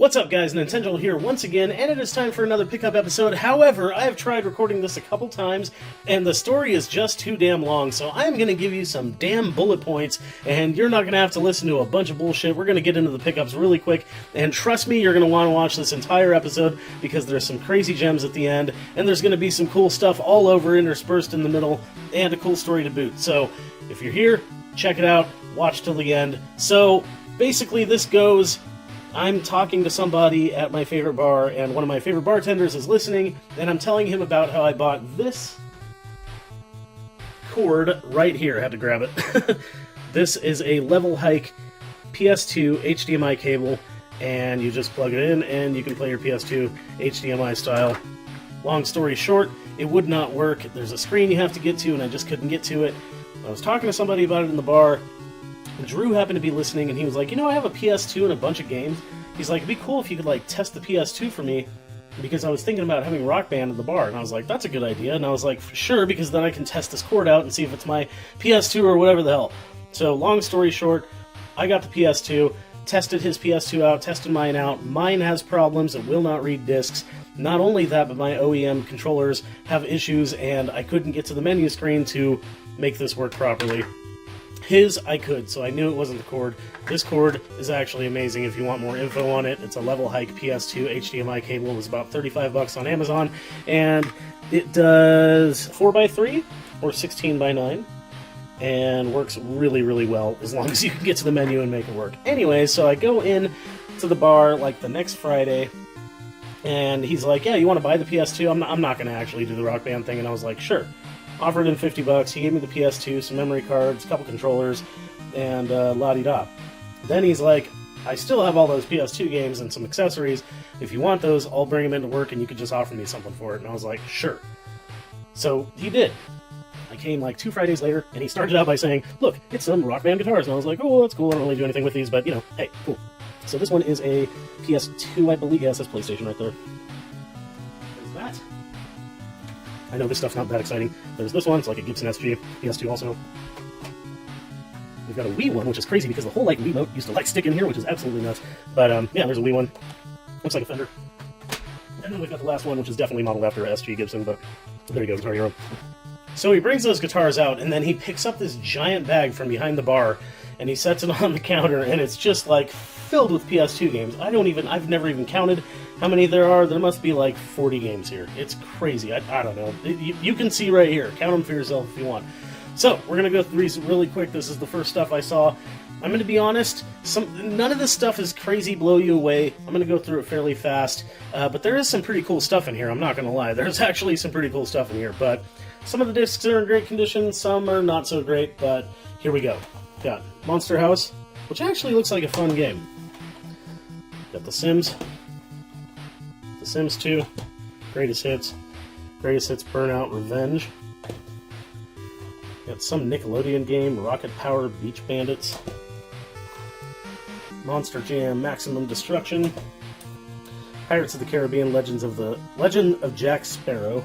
What's up, guys? Nintendo here once again, and it is time for another pickup episode. However, I have tried recording this a couple times, and the story is just too damn long, so I'm going to give you some damn bullet points, and you're not going to have to listen to a bunch of bullshit. We're going to get into the pickups really quick, and trust me, you're going to want to watch this entire episode, because there's some crazy gems at the end, and there's going to be some cool stuff all over interspersed in the middle, and a cool story to boot. So, if you're here, check it out, watch till the end. So, basically this goes... I'm talking to somebody at my favorite bar, and one of my favorite bartenders is listening, and I'm telling him about how I bought this cord right here. I had to grab it. This is a level hike PS2 HDMI cable, and you just plug it in, and you can play your PS2 HDMI style. Long story short, it would not work. There's a screen you have to get to, and I just couldn't get to it. I was talking to somebody about it in the bar. Drew happened to be listening, and he was like, you know, I have a PS2 and a bunch of games. He's like, it'd be cool if you could, like, test the PS2 for me, because I was thinking about having Rock Band at the bar, and I was like, that's a good idea, and I was like, sure, because then I can test this cord out and see if it's my PS2 or whatever the hell. So, long story short, I got the PS2, tested his PS2 out, tested mine out. Mine has problems, it will not read discs. Not only that, but my OEM controllers have issues, and I couldn't get to the menu screen to make this work properly. His, I could, so I knew it wasn't the cord. This cord is actually amazing if you want more info on it. It's a level hike PS2 HDMI cable. It was about $35 on Amazon, and it does 4x3 or 16x9, and works really, really well as long as you can get to the menu and make it work. Anyway, so I go in to the bar like the next Friday, and he's like, yeah, you want to buy the PS2? I'm not going to actually do the Rock Band thing, and I was like, sure. Offered him $50. He gave me the PS2, some memory cards, a couple controllers, and la-di-da. Then he's like, I still have all those PS2 games and some accessories. If you want those, I'll bring them into work and you could just offer me something for it. And I was like, sure. So he did. I came like 2 Fridays later, and he started out by saying, look, it's some Rock Band guitars. And I was like, oh, that's cool. I don't really do anything with these, but, you know, hey, cool. So this one is a PS2, I believe. Yeah, it says PlayStation right there. There's that. I know this stuff's not that exciting. There's this one, it's like a Gibson SG, PS2 also. We've got a Wii one, which is crazy because the whole like Wiimote used to like stick in here, which is absolutely nuts. But yeah, there's a Wii one. Looks like a Fender. And then we've got the last one, which is definitely modeled after SG Gibson, but there you go, Guitar Hero. So he brings those guitars out, and then he picks up this giant bag from behind the bar, and he sets it on the counter, and it's just like filled with PS2 games. I've never even counted how many there are. There must be like 40 games here. It's crazy. I don't know. You can see right here. Count them for yourself if you want. So, we're going to go through these really quick. This is the first stuff I saw. I'm going to be honest, none of this stuff is crazy, blow you away. I'm going to go through it fairly fast. But there is some pretty cool stuff in here, I'm not going to lie. There's actually some pretty cool stuff in here. But some of the discs are in great condition, some are not so great. But here we go. Got Monster House, which actually looks like a fun game. Got The Sims. The Sims 2, Greatest Hits, Burnout Revenge. Got some Nickelodeon game, Rocket Power Beach Bandits. Monster Jam Maximum Destruction. Pirates of the Caribbean Legend of Jack Sparrow.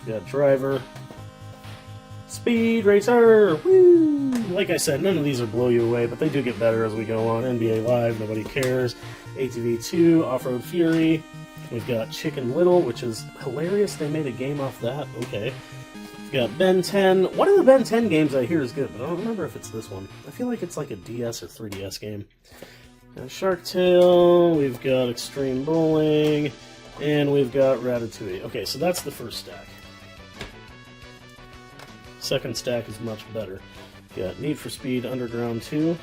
Got Driver. Speed Racer! Woo! Like I said, none of these are blow you away, but they do get better as we go on. NBA Live, Nobody Cares. ATV 2, Off-Road Fury. We've got Chicken Little, which is hilarious. They made a game off that. Okay. We've got Ben 10. One of the Ben 10 games I hear is good, but I don't remember if it's this one. I feel like it's like a DS or 3DS game. Shark Tale. We've got Extreme Bowling. And we've got Ratatouille. Okay, so that's the first stack. Second stack is much better. We've got Need for Speed Underground 2.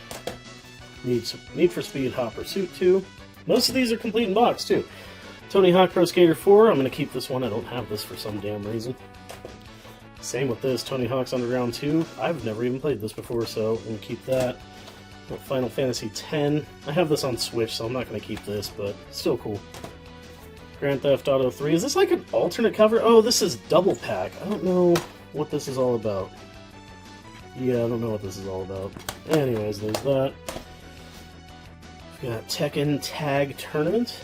Need for Speed Hot Pursuit 2. Most of these are complete in box, too. Tony Hawk Pro Skater 4. I'm going to keep this one. I don't have this for some damn reason. Same with this. Tony Hawk's Underground 2. I've never even played this before, so I'm going to keep that. Final Fantasy X. I have this on Switch, so I'm not going to keep this, but still cool. Grand Theft Auto 3. Is this like an alternate cover? Oh, this is Double Pack. I don't know what this is all about. Yeah, I don't know what this is all about. Anyways, there's that. We've got Tekken Tag Tournament.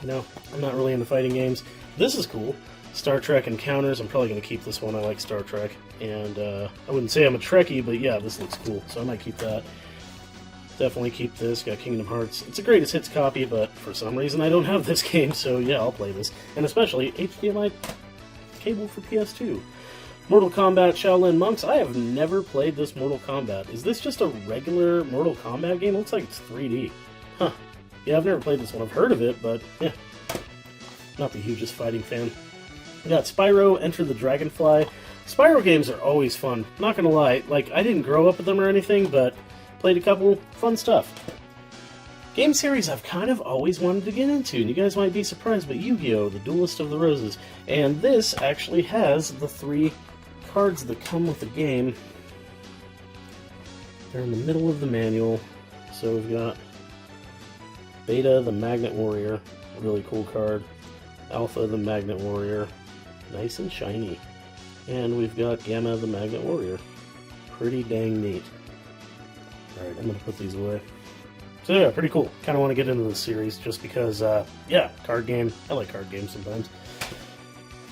No, I'm not really into fighting games. This is cool. Star Trek Encounters. I'm probably going to keep this one. I like Star Trek. And I wouldn't say I'm a Trekkie, but yeah, this looks cool. So I might keep that. Definitely keep this. Got Kingdom Hearts. It's a greatest hits copy, but for some reason I don't have this game, so yeah, I'll play this. And especially HDMI cable for PS2. Mortal Kombat Shaolin Monks. I have never played this Mortal Kombat. Is this just a regular Mortal Kombat game? It looks like it's 3D. Huh. Yeah, I've never played this one. I've heard of it, but yeah. Not the hugest fighting fan. We got Spyro, Enter the Dragonfly. Spyro games are always fun. Not gonna lie, like, I didn't grow up with them or anything, but played a couple. Fun stuff. Game series I've kind of always wanted to get into, and you guys might be surprised, but Yu-Gi-Oh! The Duelist of the Roses. And this actually has the 3 cards that come with the game. They're in the middle of the manual. So we've got Beta, the Magnet Warrior. A really cool card. Alpha, the Magnet Warrior. Nice and shiny. And we've got Gamma, the Magnet Warrior. Pretty dang neat. Alright, I'm going to put these away. So yeah, pretty cool. Kind of want to get into this series just because, yeah, card game. I like card games sometimes.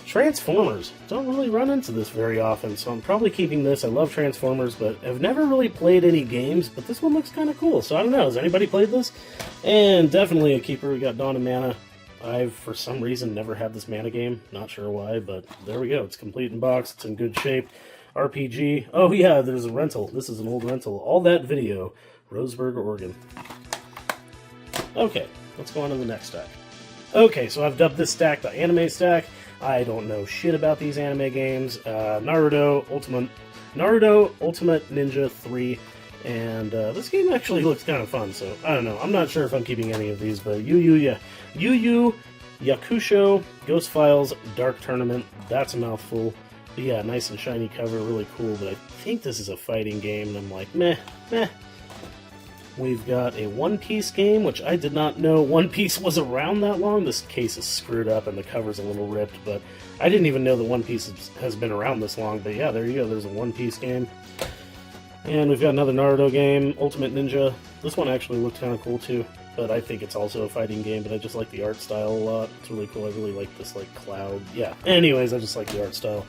Transformers. Don't really run into this very often, so I'm probably keeping this. I love Transformers, but I've never really played any games, but this one looks kind of cool. So I don't know, has anybody played this? And definitely a keeper. We got Dawn of Mana. I've, for some reason, never had this Mana game. Not sure why, but there we go. It's complete in box. It's in good shape. RPG. Oh yeah, there's a rental. This is an old rental. All That Video. Roseburg, Oregon. Okay, let's go on to the next stack. Okay, so I've dubbed this stack the anime stack. I don't know shit about these anime games. Naruto Ultimate Ninja 3, and this game actually looks kind of fun, so I don't know. I'm not sure if I'm keeping any of these, but Yu Yu Yakusho, Ghost Files, Dark Tournament, that's a mouthful. But yeah, nice and shiny cover, really cool, but I think this is a fighting game, and I'm like, meh. We've got a One Piece game, which I did not know One Piece was around that long. This case is screwed up and the cover's a little ripped, but I didn't even know that One Piece has been around this long. But yeah, there you go. There's a One Piece game. And we've got another Naruto game, Ultimate Ninja. This one actually looked kind of cool too, but I think it's also a fighting game, but I just like the art style a lot. It's really cool. I really like this like cloud. Yeah, anyways, I just like the art style.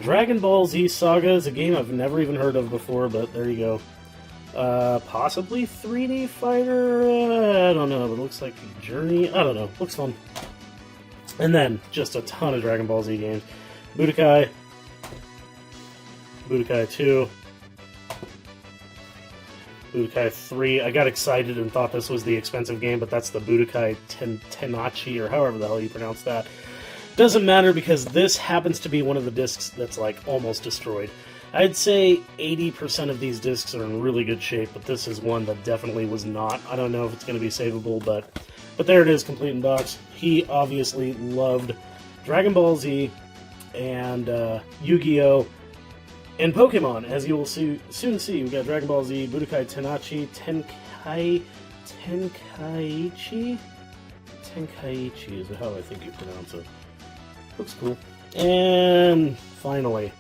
Dragon Ball Z Saga is a game I've never even heard of before, but there you go. Possibly 3D fighter, I don't know, but it looks like Journey, I don't know, looks fun. And then, just a ton of Dragon Ball Z games. Budokai 2, Budokai 3, I got excited and thought this was the expensive game, but that's the Budokai Tenachi, or however the hell you pronounce that. Doesn't matter because this happens to be one of the discs that's like almost destroyed. I'd say 80% of these discs are in really good shape, but this is one that definitely was not. I don't know if it's going to be savable, but there it is, complete in box. He obviously loved Dragon Ball Z and Yu-Gi-Oh! And Pokemon, as you will soon see. We got Dragon Ball Z, Budokai Tenkaichi, Tenkaichi is how I think you pronounce it. Looks cool. And finally,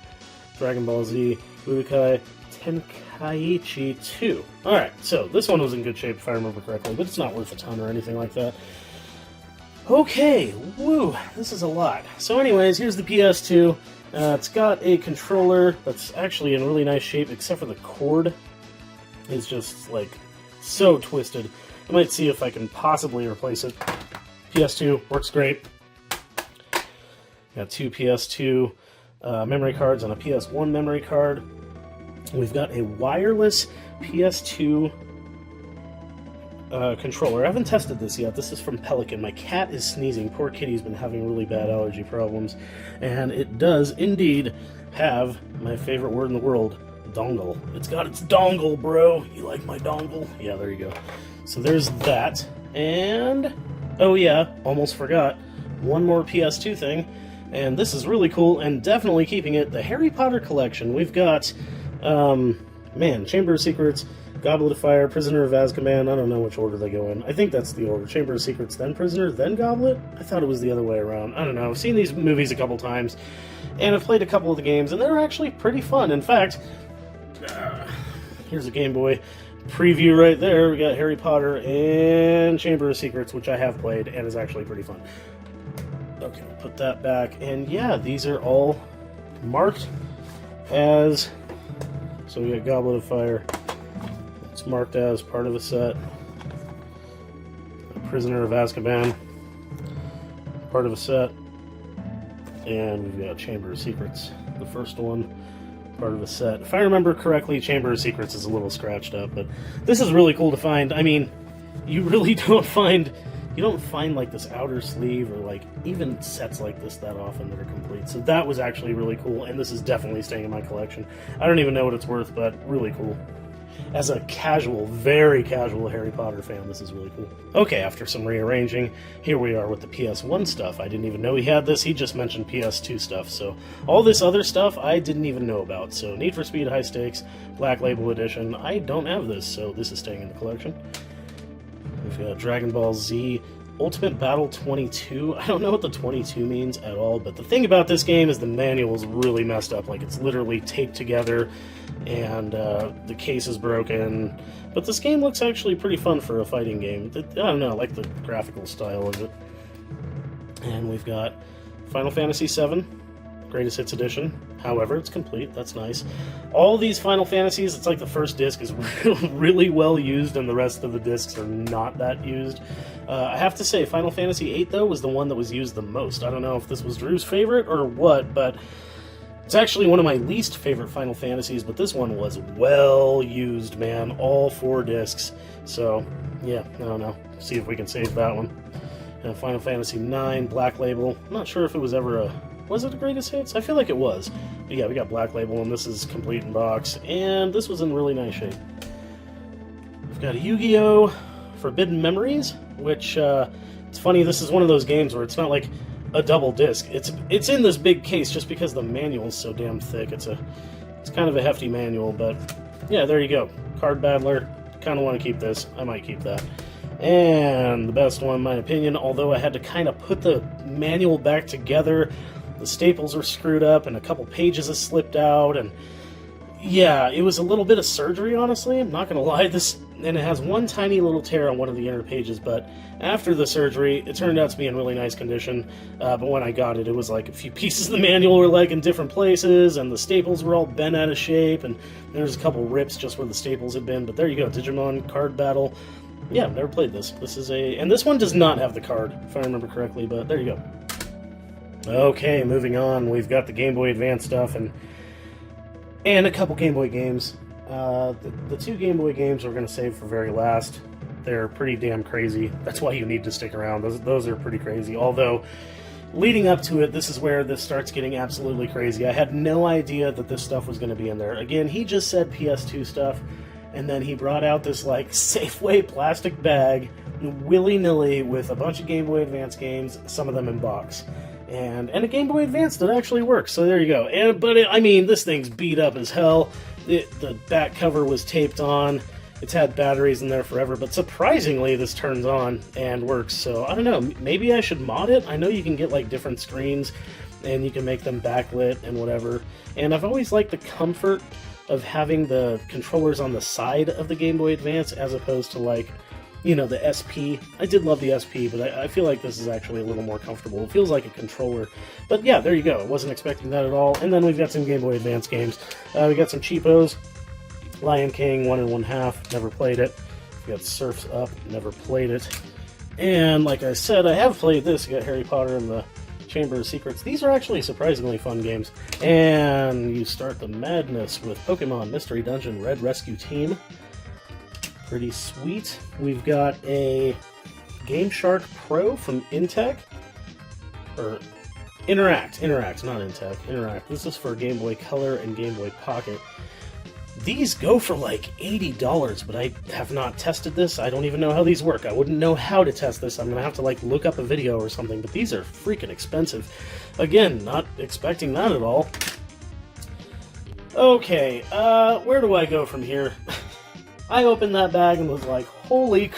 Dragon Ball Z, Budokai Tenkaichi 2. Alright, so this one was in good shape if I remember correctly, but it's not worth a ton or anything like that. Okay, woo, this is a lot. So anyways, here's the PS2. It's got a controller that's actually in really nice shape, except for the cord is just, like, so twisted. I might see if I can possibly replace it. PS2 works great. Got 2 PS2 memory cards and a PS1 memory card. We've got a wireless PS2 controller. I haven't tested this yet. This is from Pelican. My cat is sneezing. Poor kitty's been having really bad allergy problems. And it does indeed have my favorite word in the world, dongle. It's got its dongle, bro. You like my dongle? Yeah, there you go. So there's that. And, oh yeah, almost forgot. One more PS2 thing. And this is really cool, and definitely keeping it, the Harry Potter collection. We've got, Chamber of Secrets, Goblet of Fire, Prisoner of Azkaban. I don't know which order they go in. I think that's the order. Chamber of Secrets, then Prisoner, then Goblet? I thought it was the other way around. I don't know. I've seen these movies a couple times, and I've played a couple of the games, and they're actually pretty fun. In fact, here's a Game Boy preview right there. We got Harry Potter and Chamber of Secrets, which I have played, and is actually pretty fun. Okay, I'll put that back, and yeah, these are all marked as, so we got Goblet of Fire, It's marked as part of a set. A Prisoner of Azkaban, part of a set. And we've got Chamber of Secrets, the first one, part of a set. If I remember correctly, Chamber of Secrets is a little scratched up, but this is really cool to find. I mean, you really don't find like this outer sleeve or like even sets like this that often that are complete. So that was actually really cool, and this is definitely staying in my collection. I don't even know what it's worth, but really cool. As a casual, very casual Harry Potter fan, this is really cool. Okay, after some rearranging, here we are with the PS1 stuff. I didn't even know he had this. He just mentioned PS2 stuff. So all this other stuff I didn't even know about. So Need for Speed High Stakes, Black Label Edition. I don't have this, so this is staying in the collection. We've got Dragon Ball Z Ultimate Battle 22. I don't know what the 22 means at all, but the thing about this game is the manual is really messed up. Like, it's literally taped together, and the case is broken. But this game looks actually pretty fun for a fighting game. I don't know, I like the graphical style of it. And we've got Final Fantasy VII, Greatest Hits Edition. However, it's complete. That's nice. All these Final Fantasies, it's like the first disc is really well used, and the rest of the discs are not that used. I have to say, Final Fantasy VIII, though, was the one that was used the most. I don't know if this was Drew's favorite or what, but it's actually one of my least favorite Final Fantasies, but this one was well used, man. All 4 discs. So, yeah, I don't know. See if we can save that one. Final Fantasy IX, Black Label. I'm not sure if it was ever a... Was it a Greatest Hits? I feel like it was. But yeah, we got Black Label, and this is complete in box. And this was in really nice shape. We've got Yu-Gi-Oh! Forbidden Memories, which, it's funny, this is one of those games where it's not like a double disc. It's in this big case just because the manual's so damn thick. It's kind of a hefty manual, but yeah, there you go. Card Battler. Kind of want to keep this. I might keep that. And the best one, in my opinion, although I had to kind of put the manual back together, the staples were screwed up and a couple pages have slipped out, and yeah, it was a little bit of surgery, honestly. I'm not going to lie. And it has one tiny little tear on one of the inner pages, but after the surgery, it turned out to be in really nice condition. But when I got it, it was like a few pieces of the manual were like in different places, and the staples were all bent out of shape, and there's a couple rips just where the staples had been. But there you go, Digimon Card Battle. Yeah, I've never played this. And this one does not have the card, if I remember correctly, but there you go. Okay, moving on. We've got the Game Boy Advance stuff and a couple Game Boy games. The 2 Game Boy games we're going to save for very last. They're pretty damn crazy. That's why you need to stick around. Those are pretty crazy. Although, leading up to it, this is where this starts getting absolutely crazy. I had no idea that this stuff was going to be in there. Again, he just said PS2 stuff, and then he brought out this, like, Safeway plastic bag, willy-nilly, with a bunch of Game Boy Advance games, some of them in box. And a Game Boy Advance that actually works, so there you go. I mean, this thing's beat up as hell. The back cover was taped on. It's had batteries in there forever, but surprisingly, this turns on and works. So, I don't know, maybe I should mod it? I know you can get, like, different screens, and you can make them backlit and whatever. And I've always liked the comfort of having the controllers on the side of the Game Boy Advance, as opposed to, like, you know, the SP. I did love the SP, but I feel like this is actually a little more comfortable. It feels like a controller. But yeah, there you go. I wasn't expecting that at all. And then we've got some Game Boy Advance games. We got some cheapos. Lion King, 1 1/2, never played it. We got Surf's Up, never played it. And like I said, I have played this. You got Harry Potter and the Chamber of Secrets. These are actually surprisingly fun games. And you start the madness with Pokemon Mystery Dungeon Red Rescue Team. Pretty sweet. We've got a Game Shark Pro from Intech. Or Interact, not Intech. Interact. This is for Game Boy Color and Game Boy Pocket. These go for like $80, but I have not tested this. I don't even know how these work. I wouldn't know how to test this. I'm going to have to like look up a video or something, but these are freaking expensive. Again, not expecting that at all. Okay, where do I go from here? I opened that bag and was like, holy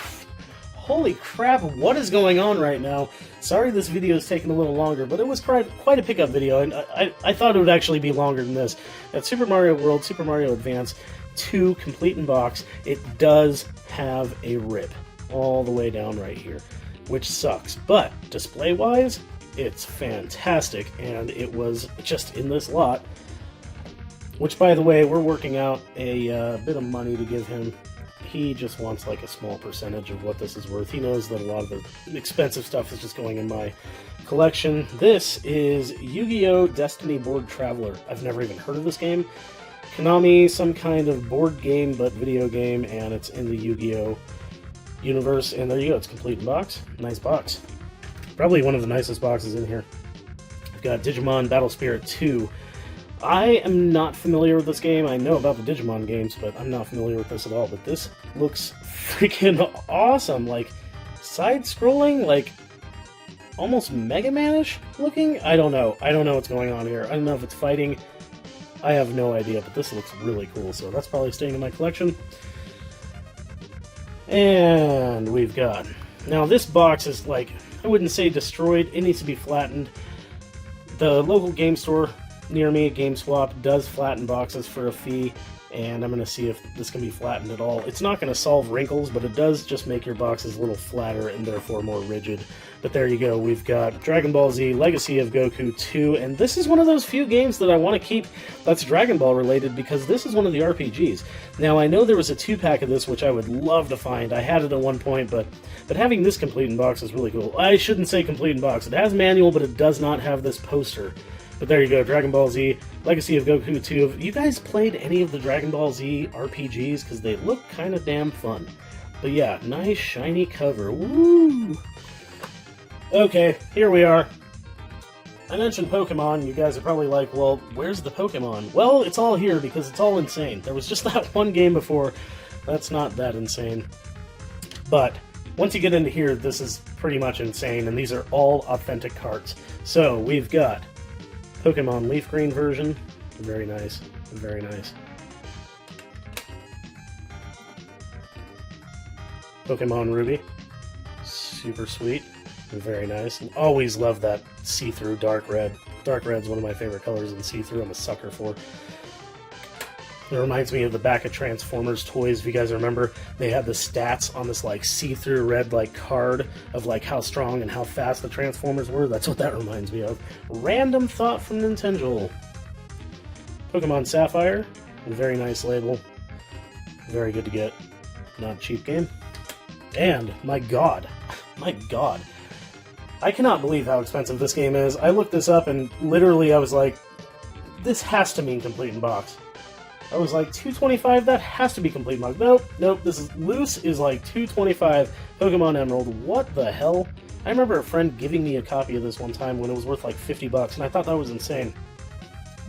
crap, what is going on right now? Sorry this video is taking a little longer, but it was quite a pickup video, and I thought it would actually be longer than this. At Super Mario World, Super Mario Advance 2, complete in box, it does have a rip all the way down right here, which sucks. But display-wise, it's fantastic, and it was just in this lot. Which, by the way, we're working out a bit of money to give him. he just wants like a small percentage of what this is worth. He knows that a lot of the expensive stuff is just going in my collection. This is Yu-Gi-Oh! Destiny Board Traveler. I've never even heard of this game. Konami, some kind of board game, but video game, and it's in the Yu-Gi-Oh! Universe. And there you go, it's complete in box. Nice box. Probably one of the nicest boxes in here. I've got Digimon Battle Spirit 2. I am not familiar with this game. I know about the Digimon games, but I'm not familiar with this at all. But this looks freaking awesome. Like, side-scrolling, like, almost Mega Man-ish looking? I don't know. I don't know what's going on here. I don't know if it's fighting. I have no idea, but this looks really cool, so that's probably staying in my collection. And we've got... Now, this box is, like, I wouldn't say destroyed. It needs to be flattened. The local game store near me, GameSwap, does flatten boxes for a fee, and I'm going to see if this can be flattened at all. It's not going to solve wrinkles, but it does just make your boxes a little flatter and therefore more rigid. But there you go, we've got Dragon Ball Z Legacy of Goku 2, and this is one of those few games that I want to keep that's Dragon Ball related, because this is one of the RPGs. Now, I know there was a 2-pack of this, which I would love to find. I had it at one point, but having this complete in box is really cool. I shouldn't say complete in box. It has manual, but it does not have this poster. But there you go, Dragon Ball Z, Legacy of Goku 2. Have you guys played any of the Dragon Ball Z RPGs? Because they look kind of damn fun. But yeah, nice shiny cover. Woo! Okay, here we are. I mentioned Pokemon. You guys are probably like, well, where's the Pokemon? Well, it's all here because it's all insane. There was just that one game before. That's not that insane. But once you get into here, this is pretty much insane, and these are all authentic cards. So, we've got Pokemon Leaf Green version. Very nice. Very nice. Pokemon Ruby. Super sweet. Very nice. Always love that see-through dark red. Dark red's one of my favorite colors in see-through. I'm a sucker for. It reminds me of the back of Transformers toys. If you guys remember, they had the stats on this like see-through red like card of like how strong and how fast the Transformers were. That's what that reminds me of. Random thought from Nintendo. Pokemon Sapphire. Very nice label. Very good to get. Not a cheap game. And my god. My god. I cannot believe how expensive this game is. I looked this up and literally I was like, this has to mean complete in box. I was like, $225? That has to be complete in box. Nope, nope, this is loose is like $225. Pokemon Emerald. What the hell? I remember a friend giving me a copy of this one time when it was worth like $50, and I thought that was insane.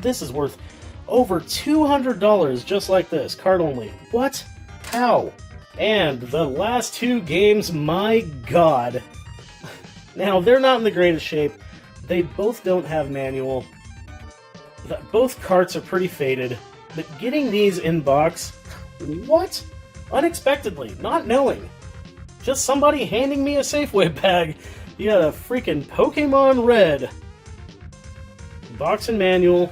This is worth over $200 just like this. Card only. What? How? And the last two games, my god. Now, they're not in the greatest shape. They both don't have manual. Both carts are pretty faded. But getting these in box, what? Unexpectedly, not knowing. Just somebody handing me a Safeway bag. You got a freaking Pokemon Red. Box and manual.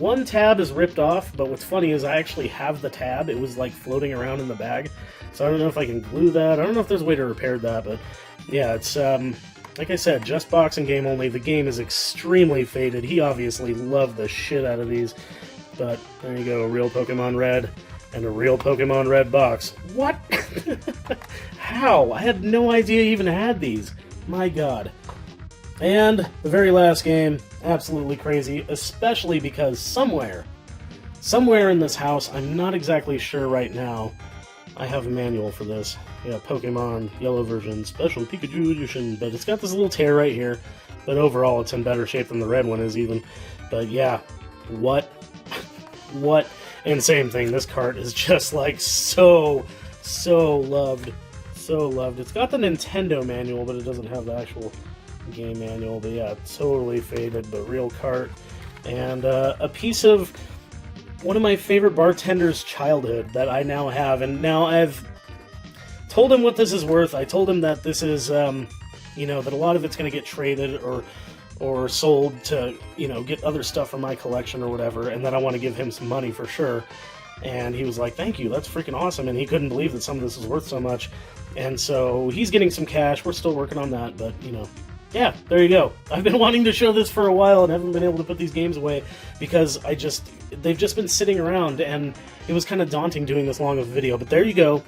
One tab is ripped off, but what's funny is I actually have the tab. It was like floating around in the bag. So I don't know if I can glue that. I don't know if there's a way to repair that, but yeah, it's, like I said, just box and game only. The game is extremely faded. He obviously loved the shit out of these. But there you go, a real Pokemon Red and a real Pokemon Red box. What? How? I had no idea you even had these. My god. And the very last game, absolutely crazy, especially because somewhere in this house, I'm not exactly sure right now, I have a manual for this. Yeah, Pokemon Yellow version, Special Pikachu Edition, but it's got this little tear right here, but overall it's in better shape than the red one is even. But yeah, what? What? And same thing, this cart is just like so loved. So loved. It's got the Nintendo manual, but it doesn't have the actual game manual. But yeah, totally faded, but real cart. And a piece of one of my favorite bartender's childhood that I now have. And now I've told him what this is worth. I told him that this is, you know, that a lot of it's going to get traded or sold to, you know, get other stuff from my collection or whatever, and then I want to give him some money for sure. And he was like, thank you, that's freaking awesome, and he couldn't believe that some of this was worth so much. And so he's getting some cash. We're still working on that, but, you know, yeah, there you go. I've been wanting to show this for a while and haven't been able to put these games away because I just, they've just been sitting around, and it was kind of daunting doing this long of a video. But there you go.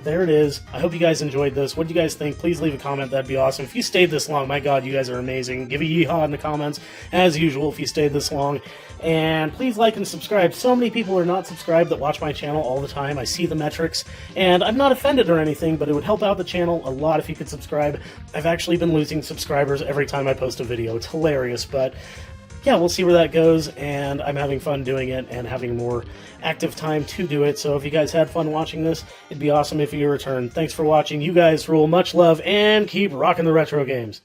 There it is. I hope you guys enjoyed this. What do you guys think? Please leave a comment. That'd be awesome. If you stayed this long, my God, you guys are amazing. Give a yeehaw in the comments, as usual, if you stayed this long. And please like and subscribe. So many people are not subscribed that watch my channel all the time. I see the metrics, and I'm not offended or anything, but it would help out the channel a lot if you could subscribe. I've actually been losing subscribers every time I post a video. It's hilarious, but yeah, we'll see where that goes, and I'm having fun doing it and having more active time to do it. So if you guys had fun watching this, it'd be awesome if you return. Thanks for watching. You guys rule. Much love, and keep rocking the retro games.